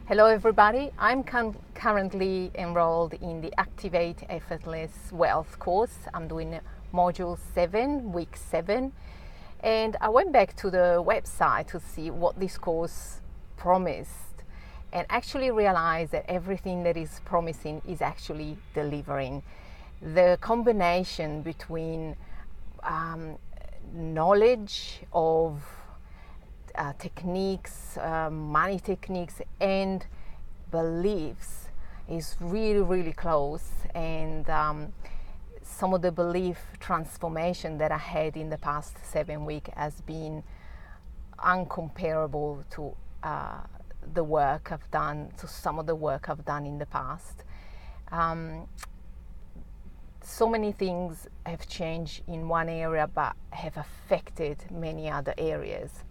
Hello everybody, I'm currently enrolled in the Activate Effortless Wealth course. I'm doing module 7, week 7, and I went back to the website to see what this course promised and actually realized that everything that is promising is actually delivering. The combination between knowledge of techniques, money techniques, and beliefs is really close. And some of the belief transformation that I had in the past 7 weeks has been uncomparable to the work I've done, to some of the work I've done in the past. So many things have changed in one area but have affected many other areas.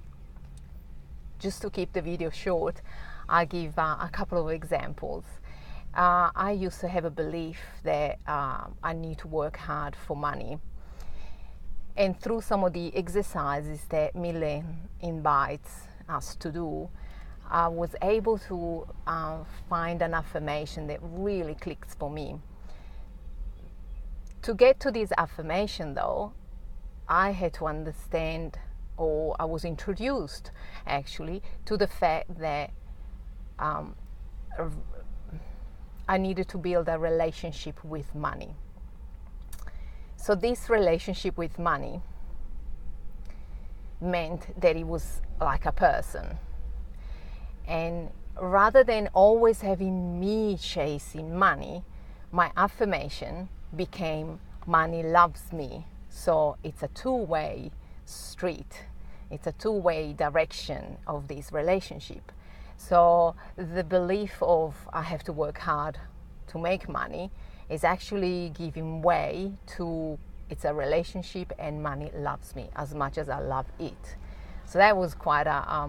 Just to keep the video short, I'll give a couple of examples. I used to have a belief that I need to work hard for money. And through some of the exercises that Mille invites us to do, I was able to find an affirmation that really clicks for me. To get to this affirmation though, I had to understand, or I was introduced actually to the fact that I needed to build a relationship with money. So this relationship with money meant that it was like a person. And rather than always having me chasing money, my affirmation became money loves me. So it's a two-way street. It's a two-way direction of this relationship. So the belief of I have to work hard to make money is actually giving way to it's a relationship and money loves me as much as I love it. So that was quite a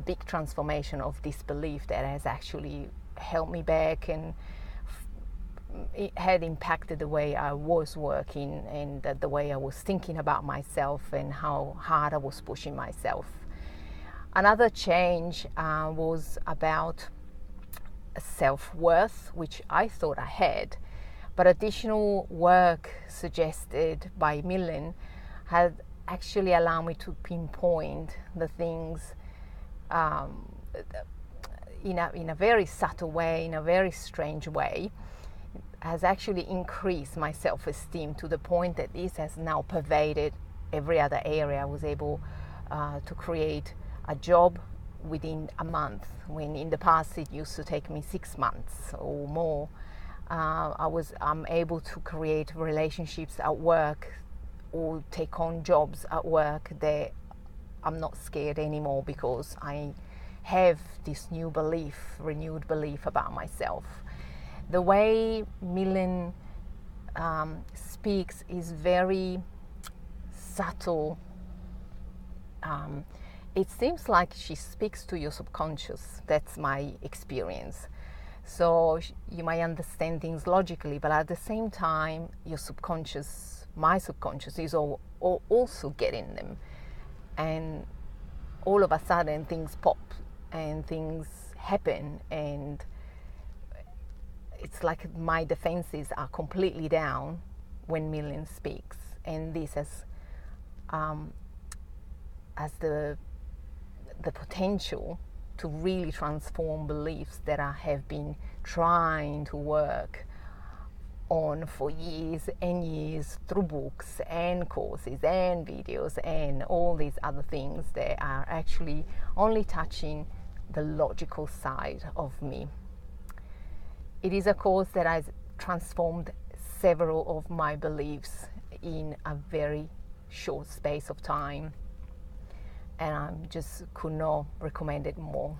big transformation of this belief that has actually held me back, and it had impacted the way I was working and the way I was thinking about myself and how hard I was pushing myself. Another change was about self-worth, which I thought I had, but additional work suggested by Millen had actually allowed me to pinpoint the things in a very subtle way, in a very strange way, has actually increased my self-esteem to the point that this has now pervaded every other area. I was able to create a job within a month, when in the past it used to take me 6 months or more. I'm able to create relationships at work or take on jobs at work that I'm not scared anymore because I have this new belief, renewed belief about myself. The way Millen speaks is very subtle. It seems like she speaks to your subconscious. That's my experience. So you might understand things logically, but at the same time, your subconscious, my subconscious, is also getting them. And all of a sudden, things pop and things happen, and it's like my defenses are completely down when Millen speaks, and this has the potential to really transform beliefs that I have been trying to work on for years and years through books and courses and videos and all these other things that are actually only touching the logical side of me. It is a course that has transformed several of my beliefs in a very short space of time, and I just could not recommend it more.